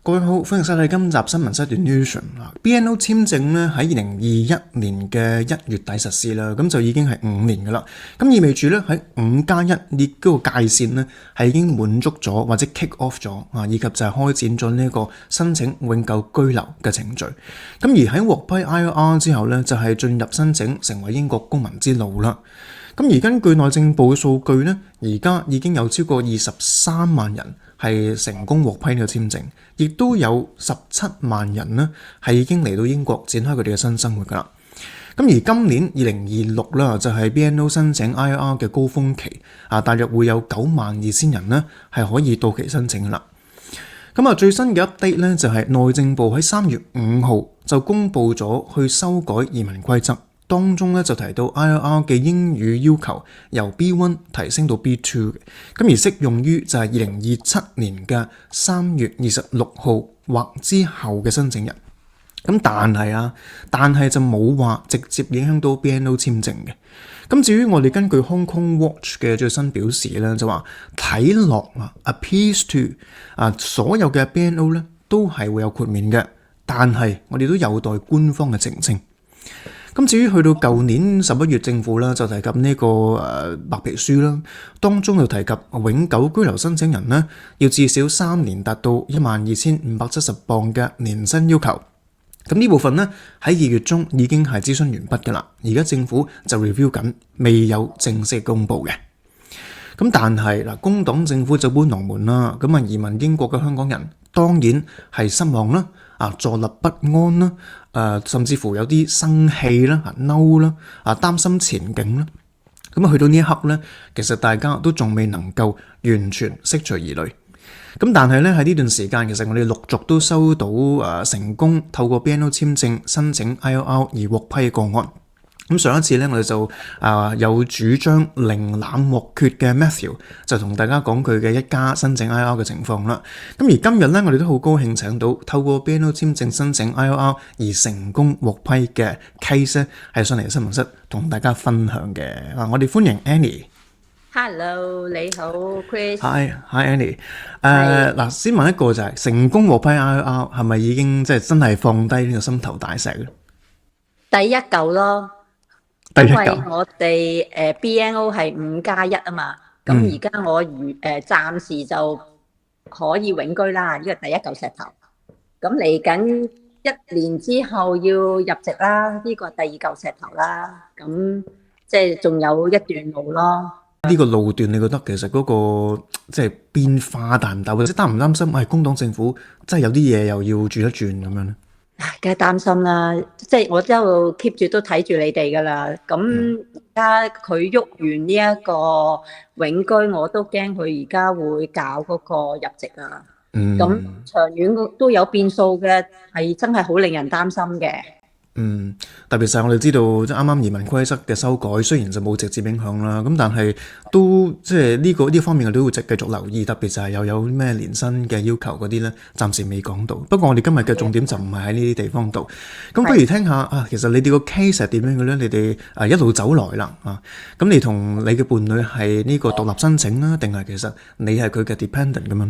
各位好，歡迎收睇今集新聞7段 Newsroom。BNO 簽證咧喺2021年嘅1月底實施啦，咁就已經係5年噶啦。咁意味住咧喺5+1呢個界線咧係已經滿足咗或者 kick off 咗啊，以及就係開展咗呢個申請永久居留嘅程序。咁而喺獲批 ILR 之後咧，就係進入申請成為英國公民之路啦。咁而根據內政部嘅數據咧，而家已經有超過23萬人係成功獲批呢個簽證，亦都有17萬人呢係已經嚟到英國展開佢哋嘅新生活㗎啦。咁而今年2026啦，就係 BNO 申請 ILR 嘅高峰期啊，大約會有92000人呢係可以到期申請㗎啦。咁啊，最新嘅 update 咧就係內政部喺3月5號就公布咗去修改移民規則。當中咧就提到 ILR 嘅英語要求由 B1 提升到 B2 嘅，咁而適用於就係2027年嘅3月26號或之後嘅申請人。咁但係就冇話直接影響到 BNO 簽證嘅。咁至於我哋根據 Hong Kong Watch 嘅最新表示咧，就話睇落appears to 所有嘅 BNO 咧都係會有豁免嘅，但係我哋都有待官方嘅澄清。咁至於去到舊年11月，政府啦就提及呢個白皮書啦，當中就提及永久居留申請人呢要至少3年達到12570磅嘅年薪要求。咁呢部分呢喺2月中已經係諮詢完畢㗎啦，而家政府就 review 緊，未有正式公布嘅。咁但係嗱，工黨政府就搬龍門啦，咁啊移民英國嘅香港人當然係失望啦，坐立不安啦，甚至乎有啲生氣啦、嬲啦、擔心前景啦。咁啊去到呢一刻咧，其實大家都仲未能夠完全釋除疑慮。咁但係咧喺呢段時間，其實我哋陸續都收到成功透過 BNO 簽證申請 ILR 而獲批嘅個案。咁上一次咧，我哋就有主張寧濫莫缺嘅 Matthew 就同大家講佢嘅一家申請 ILR 嘅情況啦。咁而今日咧，我哋都好高興請到透過 BNO 簽證申請 ILR 而成功獲批嘅 case 咧，係上嚟新聞室同大家分享嘅。我哋歡迎 Annie。Hello， 你好 Chris。Hi Annie。嗱，先問一個就係成功獲批 ILR 係咪已經即係真係放低呢個心頭大石咧？第一嚿咯。因為我哋BNO 係5+1啊嘛，咁而家我暫時就可以永居啦，呢個第一嚿石頭。咁嚟緊1年之後要入籍啦，呢個第二嚿石頭啦。咁即係仲有一段路咯。呢個路段你覺得其實嗰個即係變化大唔大，或者擔唔擔心工黨政府真係有啲嘢又要轉一轉咁樣咧？梗係擔心啦，即係我一路 keep 住都睇住你哋噶啦。咁而家佢喐完呢一個永居，我都驚佢而家會搞嗰個入籍啊。咁長遠都有變數嘅，係真係好令人擔心嘅。特別係我哋知道即係啱啱移民規則嘅修改，雖然就冇直接影響啦，咁但係都即係呢方面我都會繼續留意，特別就係又有咩年薪嘅要求嗰啲咧，暫時未講到。不過我哋今日嘅重點就唔係喺呢啲地方度。咁不如聽下其實你哋個 case 係點樣嘅咧？你哋一路走來啦咁你同你嘅伴侶係呢個獨立申請啦，定係其實你係佢嘅 dependent 咁樣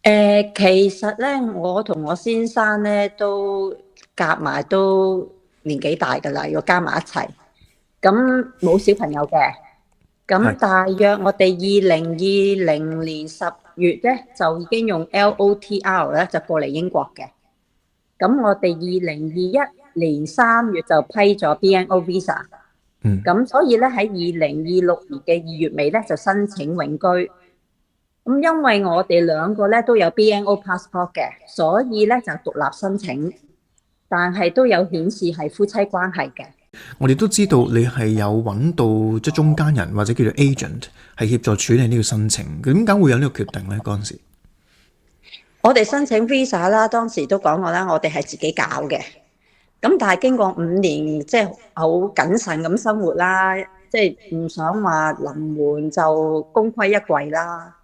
咧？其實咧，我同我先生咧都夾埋都年紀大噶啦，要加埋一齊，咁冇小朋友嘅，咁大約我哋2020年10月咧就已經用 LOTR 咧就過嚟英國嘅，咁我哋2021年3月就批咗 BNO Visa，咁所以咧喺2026年嘅2月尾咧就申請永居。咁因為我哋兩個咧都有 BNO passport 嘅，所以咧就獨立申請，但係都有顯示係夫妻關係嘅。我哋都知道你係有揾到即係中間人或者叫做 agent 係協助處理呢個申請，點解會有呢個決定咧？嗰陣時我哋申請 visa 啦，當時都講過啦，我哋係自己搞嘅。咁但係經過5年，即係好謹慎咁生活啦，即係唔想話臨門就功虧一簣啦。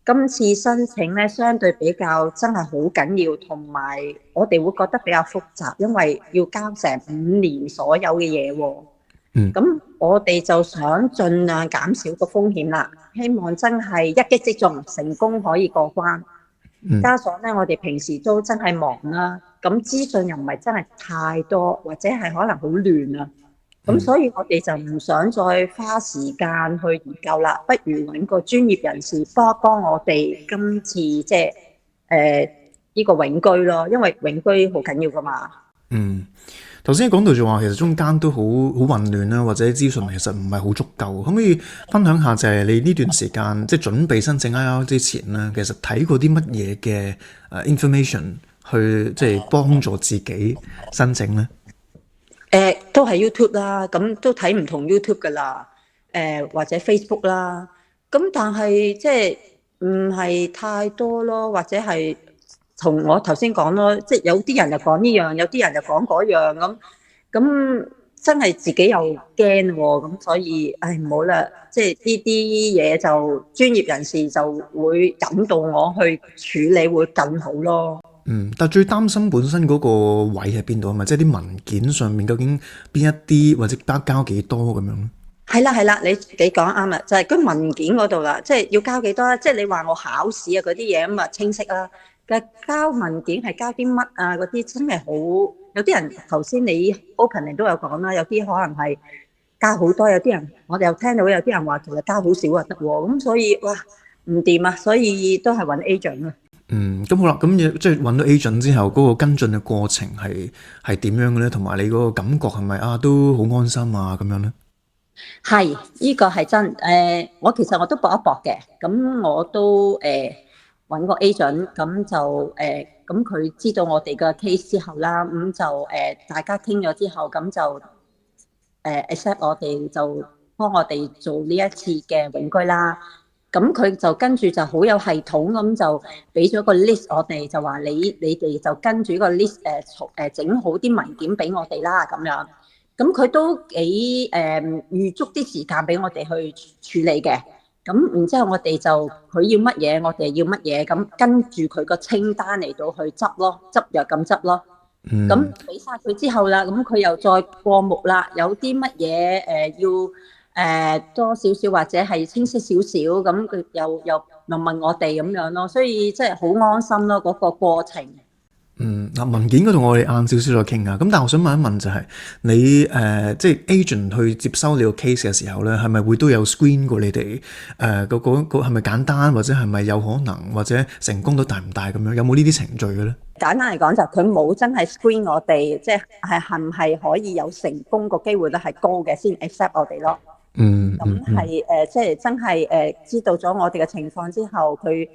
今次申請咧，相對比較真係好緊要，同埋我哋會覺得比較複雜，因為要交成5年所有嘅嘢喎。咁我哋就想盡量減少個風險啦，希望真係一擊即中，成功可以過關。加上咧我哋平時都真係忙啦，咁資訊又唔係真係太多，或者係可能好亂啊。咁所以我哋就唔想再花時間去研究啦，不如揾個專業人士幫我哋今次即係呢個永居咯，因為永居好緊要噶嘛。頭先講到就話其實中間都好混亂啦，或者資訊其實唔係好足夠，可唔可以分享下就係你呢段時間即係準備申請 IR 之前咧，其實睇過啲乜嘢嘅information 去即係幫助自己申請咧？都係 YouTube 啦，咁都睇唔同 YouTube 噶啦，或者 Facebook 啦，咁但係即係唔係太多咯，或者係同我頭先講咯，即係有啲人就講呢樣，有啲人就講嗰樣咁真係自己又驚喎，咁所以唔好啦，即係呢啲嘢就專業人士就會引導我去處理會更好咯。但最擔心本身嗰個位喺邊度啊嘛？即係啲文件上面究竟邊一啲或者交幾多咁樣？係啦，你講啱啦，就係嗰文件嗰度啦，即係要交幾多啦？即係你話我考試啊嗰啲嘢咁啊清晰啦，但係交文件係交啲乜啊嗰啲真係好，有啲人頭先你 opening 都有講啦，有啲可能係交好多，有啲人我哋又聽到有啲人話其實交好少就得喎，咁所以哇唔掂啊，所以都係揾 agent 啊。咁好啦，咁即係揾到 agent 之後，嗰個跟進嘅過程係點樣嘅咧？同埋你嗰個感覺係咪都好安心啊咁樣咧？係，呢個係真。我其實我都搏一搏嘅，咁我都揾個 agent，咁就咁佢知道我哋嘅 case 之後啦，咁就大家傾咗之後，咁就accept 我哋就幫我哋做呢一次嘅永居啦。咁佢就跟住就好有系統咁就俾咗個 list 我哋，就話你哋就跟住個 list 整好啲文件俾我哋啦咁樣。咁佢都幾預足啲時間俾我哋去處理嘅。咁然之後我哋就佢要乜嘢，我哋要乜嘢，咁跟住佢個清單嚟到去執咯，執藥咁執咯。咁俾晒佢之後啦，咁佢又再過目啦，有啲乜嘢要多少少或者係清晰少少，咁佢又問我哋咁樣咯，所以即係好安心咯嗰個過程。文件嗰度我哋晏少少再傾下。咁但係我想問一問就係你即係 agent 去接收你個 case 嘅時候咧，係咪會都有 screen 過你哋嗰係咪簡單，或者係咪有可能或者成功率大唔大咁樣？有冇呢啲程序嘅咧？簡單嚟講就佢冇真係 screen 我哋，即係唔係可以有成功個機會率係高嘅先 accept 我哋咯。咁係即係真係知道咗我哋嘅情況之後，佢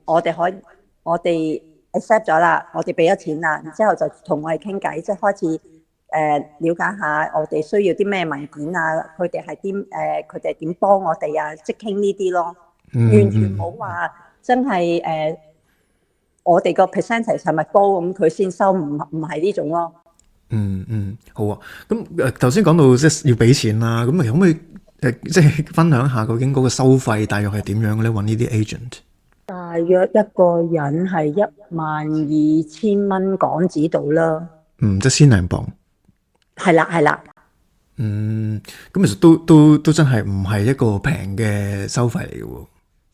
我哋 accept 咗啦，我哋俾咗錢啦，然之後就同我哋傾偈，即係開始了解下我哋需要啲咩文件啊，佢哋係點幫我哋啊，即係傾呢啲咯，完全冇話真係我哋個 percentage 係咪高咁佢先收，唔係呢種咯。好啊。咁頭先講到即係要俾錢啦，咁可唔可以即係分享下究竟嗰個收費大約係點樣嘅咧？揾呢啲 agent 大約一個人係12,000蚊港紙到啦。即係千零磅。係啦。咁其實都真係唔係一個平嘅收費嚟嘅喎。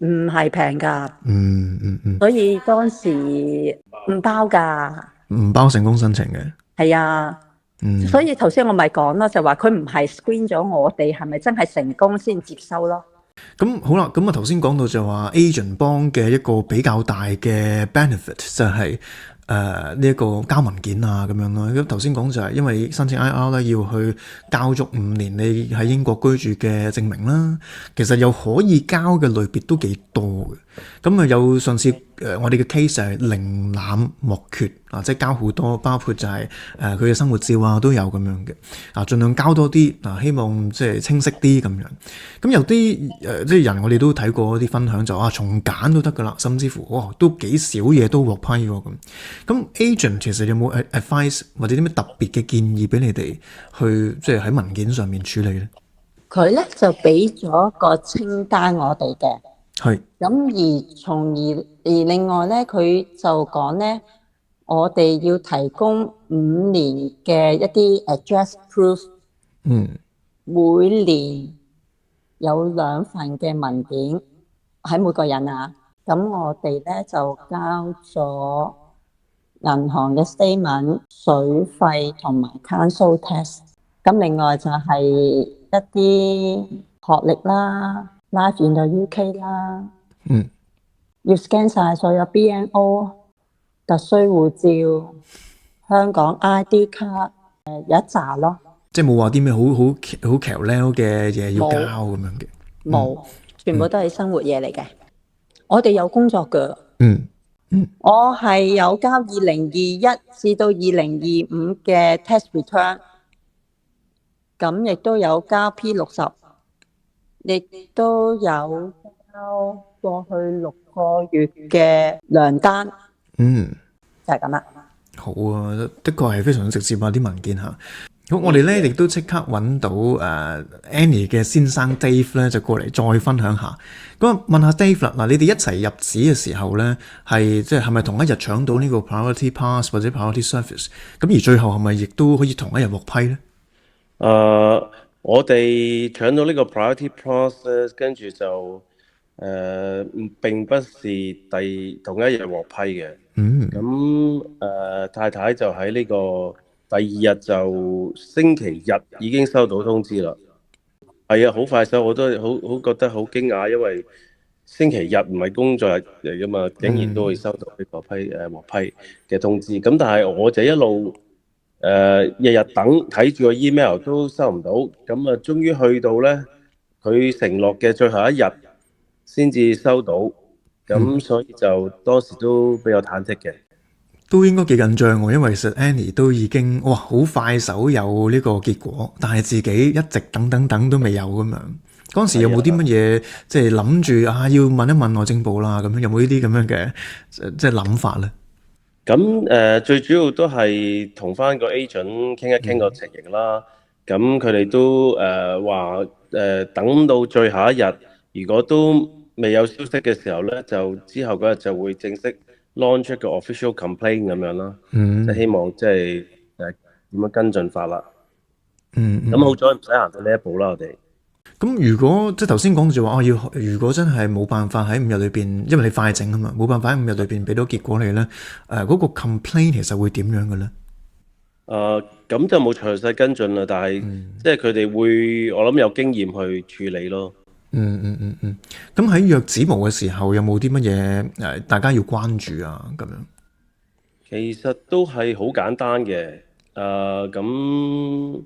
唔係平㗎。所以當時唔包㗎。唔包成功申請嘅。係啊。所以頭先我咪講咯，就話佢唔係 screen 咗我哋係咪真係成功先接收咯。咁好啦，咁頭先講到就話 agent 幫嘅一個比較大嘅 benefit 就係呢一個交文件啊咁樣咯。咁頭先講就係因為申請 IR 咧要去交足5年你喺英國居住嘅證明啦，其實又可以交嘅類別都幾多嘅。咁有上次我哋嘅 case 係零濫莫缺啊，即係交好多，包括就係佢嘅生活照啊都有咁樣嘅啊，盡量交多啲啊，希望即係清晰啲咁樣。咁有啲即係人我哋都睇過啲分享就重揀都得噶啦，甚至乎都幾少嘢都獲批喎咁。咁 agent 其實有冇 advice 或者啲咩特別嘅建議俾你哋去即係喺文件上面處理咧？佢咧就俾咗個清單我哋嘅。係。咁而另外咧，佢就講咧，我哋要提供5年嘅一啲 address proof。每年有2份嘅文件喺每個人啊。咁我哋咧就交咗銀行嘅 statement、水費同埋 council tax。咁另外就係一啲學歷啦、Life in the UK 啦，要 scan 晒所有 BNO、特需護照、香港 ID 卡，有一紮咯。即係冇話啲咩好橋撩嘅嘢要交咁樣嘅。冇，全部都係生活嘢嚟嘅。我哋有工作㗎。我係有交2021至到2025嘅 tax return，咁亦都有交 P60，亦都有交過去6個月嘅糧單。就係咁啦。好啊，的確係非常直接啊啲文件嚇。咁我哋咧亦都即刻揾到Annie 嘅先生 Dave 咧，就過嚟再分享下。咁問下 Dave 啦，嗱你哋一齊入紙嘅時候咧，係咪同一日搶到呢個 Priority Pass 或者 Priority Service？咁而最後係咪亦都可以同一日獲批咧？我哋搶到呢個 Priority Pass 咧，跟住就並不是同一日獲批嘅。咁太太就喺呢個第二日就星期日已經收到通知啦。係啊，好快手，我都好覺得好驚訝，因為星期日唔係工作日嚟噶嘛，竟然都會收到呢個獲批嘅通知。咁但係我就一路日日等睇住個 email 都收唔到，咁啊終於去到呢，佢承諾嘅最後一日先至收到，咁所以就當時都比較忐忑嘅。都應該幾緊張喎，因為其實 Annie 都已經好快手有呢個結果，但係自己一直等都未有咁樣。嗰陣時有冇啲乜嘢即係諗住要問一問內政部啦咁樣，有冇呢啲咁樣嘅即係諗法咧？咁最主要都係同翻個 agent 傾一傾個情形啦。咁佢哋都話等到最後一日，如果都未有消息嘅時候咧，就之後嗰日就會正式 launch 一個 official complaint 咁樣啦。即係希望即係點樣跟進法啦。咁好彩唔使行到呢一步啦，我哋。咁如果即係頭先講住話，如果真係冇辦法喺5日裏邊，因為你快整啊嘛，冇辦法喺5日裏邊俾到結果你咧，嗰個 complaint 其實會點樣嘅咧？咁就冇詳細跟進啦，但係即係佢哋會，我諗有經驗去處理咯。咁喺約指模嘅時候，有冇啲乜嘢大家要關注啊？咁樣其實都係好簡單嘅。咁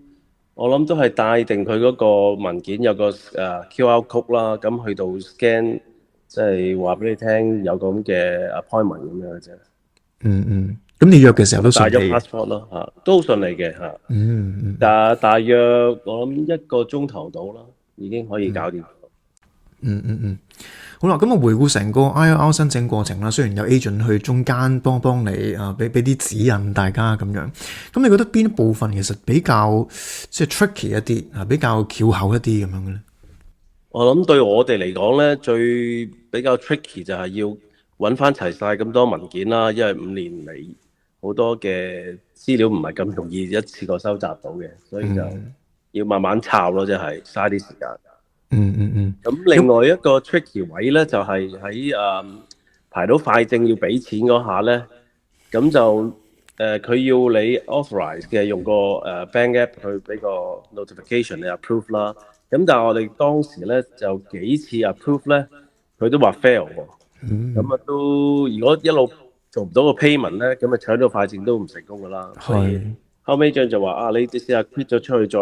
我諗都係帶定佢嗰個文件有個QR code 啦，咁去到 scan，即係話俾你聽有個咁嘅 appointment 咁樣嘅啫。咁你約嘅時候都順利？帶咗 passport 咯，都好順利嘅嚇。大約我諗1個鐘頭到啦，已經可以搞掂。好啦，咁我回顧成個 ILR 申請過程啦。雖然有 agent 去中間幫你俾啲指引大家咁樣。咁你覺得邊一部分其實比較即係 tricky 一啲比較翹口一啲咁樣嘅咧？我諗對我哋嚟講咧，最比較 tricky 就係要揾翻齊晒咁多文件啦，因為5年嚟好多嘅資料唔係咁容易一次過收集到嘅，所以就要慢慢抄咯，即係嘥啲時間。咁另外一個 tricky 位咧，就係喺排到快證要俾錢嗰下咧，咁就佢要你 authorize 嘅用個bank app 去俾個 notification 你 approve 啦。咁但係我哋當時咧就幾次 approve 咧，佢都話 fail 喎。咁啊都如果一路做唔到個 payment 咧，咁啊搶到快證都唔成功噶啦。所以後尾張就話你試下 quit 咗出去再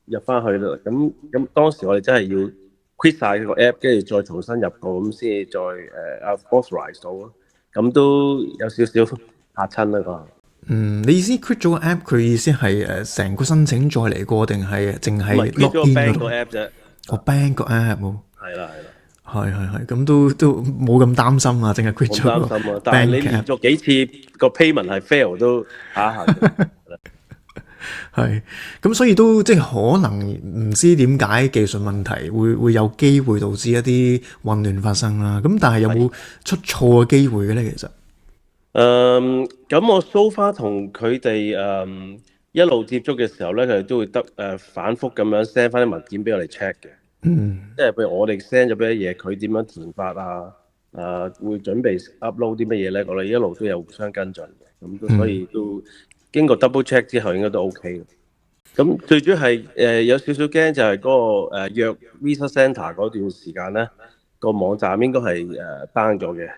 入翻去啦。咁當時我哋真係要 quit 晒個 app， 跟住再重新入過，咁先至再authorize 到咯。咁都有少少嚇親啦個。你意思 quit 咗個 app， 佢意思係成個申請再嚟過，定係淨係 quit 咗個 bank 個 app 啫？bank 個 app 喎。係啦。係，咁都冇咁擔心啊，淨係 quit 咗個 bank app。但係你連續幾次個 payment 係 fail 都嚇係，咁所以都即係可能唔知點解技術問題會有機會導致一啲混亂發生啦。咁但係有冇出錯嘅機會嘅咧？其實咁我 so far 同佢哋一路接觸嘅時候咧，佢哋都會反覆咁樣 send 翻啲文件俾我哋 check 嘅。即係譬如我哋 send 咗俾啲嘢，佢點樣填法啊？會準備 upload 啲乜嘢咧？我哋一路都有互相跟進嘅，咁所以都經過 double check 之後應該都 OK 嘅。咁最主要係有少少驚就係嗰個約 Visa Centre 嗰段時間咧，個網站應該係down 咗嘅。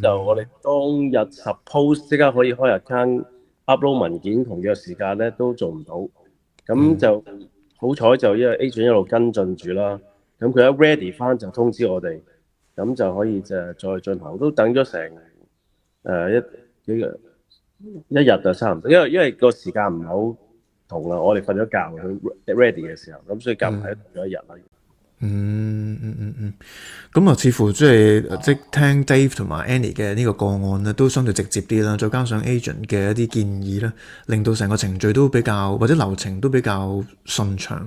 就我哋當日 suppose 即刻可以開 account upload 文件同約時間咧都做唔到，咁就好彩就因為 agent 一路跟進住啦，咁佢一 ready 翻就通知我哋，咁就可以再進行，都等咗成一日就差唔多，因為個時間唔係好同啦，我哋瞓咗覺佢 ready 嘅時候，咁所以夾埋咗一日啦。咁啊，似乎即聽 Dave 同埋 Annie 嘅呢個個案咧，都相對直接啲啦。再加上 agent 嘅一啲建議咧，令到成個程序都比較或者流程都比較順暢。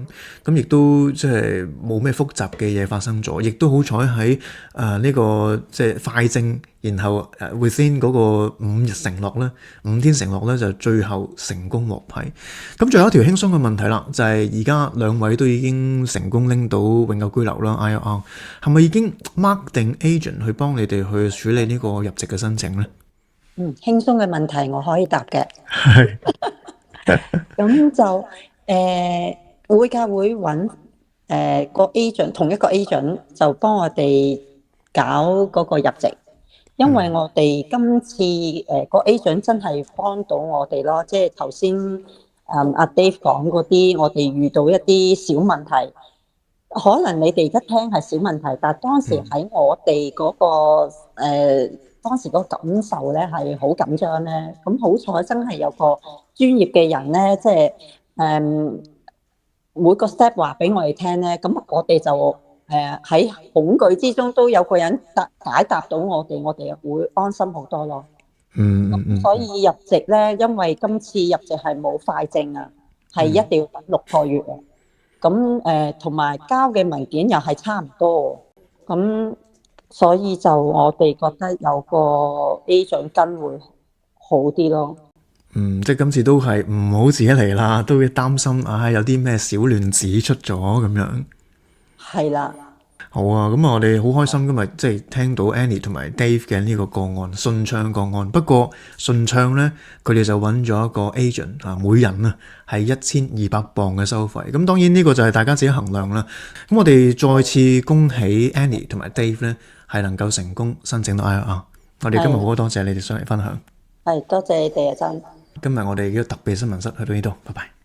咁亦都即係冇咩複雜嘅嘢發生咗，亦都好彩喺呢個即係快證，然後within 嗰個5日承諾咧，5天承諾咧就最後成功獲批。咁最後一條輕鬆嘅問題啦，就係而家兩位都已經成功拎到永久居留啦 ILR， 係咪已經 mark 定 agent 去幫你哋去處理呢個入籍嘅申請咧？輕鬆嘅問題我可以答嘅。係。咁就會揾個 agent， 同一個 agent 就幫我哋搞嗰個入籍。因為我哋今次個 agent 真係幫到我哋咯，即係頭先阿 Dave 講嗰啲，我哋遇到一啲小問題，可能你哋而家聽係小問題，但係當時喺我哋嗰個當時嗰個感受咧係好緊張咧。咁好彩真係有個專業嘅人咧，即係每個 step 話俾我哋聽咧，咁我哋就喺恐懼之中都有個人解答到我哋，我哋會安心好多咯。所以入籍咧，因為今次入籍係冇快證啊，係一定要等6個月啊。咁同埋交嘅文件又係差唔多，咁所以就我哋覺得有個 agent 跟會好啲咯。即係今次都係唔好自己嚟啦，都會擔心有啲咩小亂子出咗咁樣。係啦。好啊，咁我哋好開心今日即係聽到 Annie 同埋 Dave 嘅呢個個案，順暢個案。不過順暢咧，佢哋就揾咗一個 agent 每人啊係1200磅嘅收費。咁當然呢個就係大家自己衡量啦。咁我哋再次恭喜 Annie 同埋 Dave 咧係能夠成功申請到 ILR。我哋今日好多謝你哋上嚟分享。係多謝你哋啊，真。今日我哋嘅特別新聞室去到呢度，拜拜。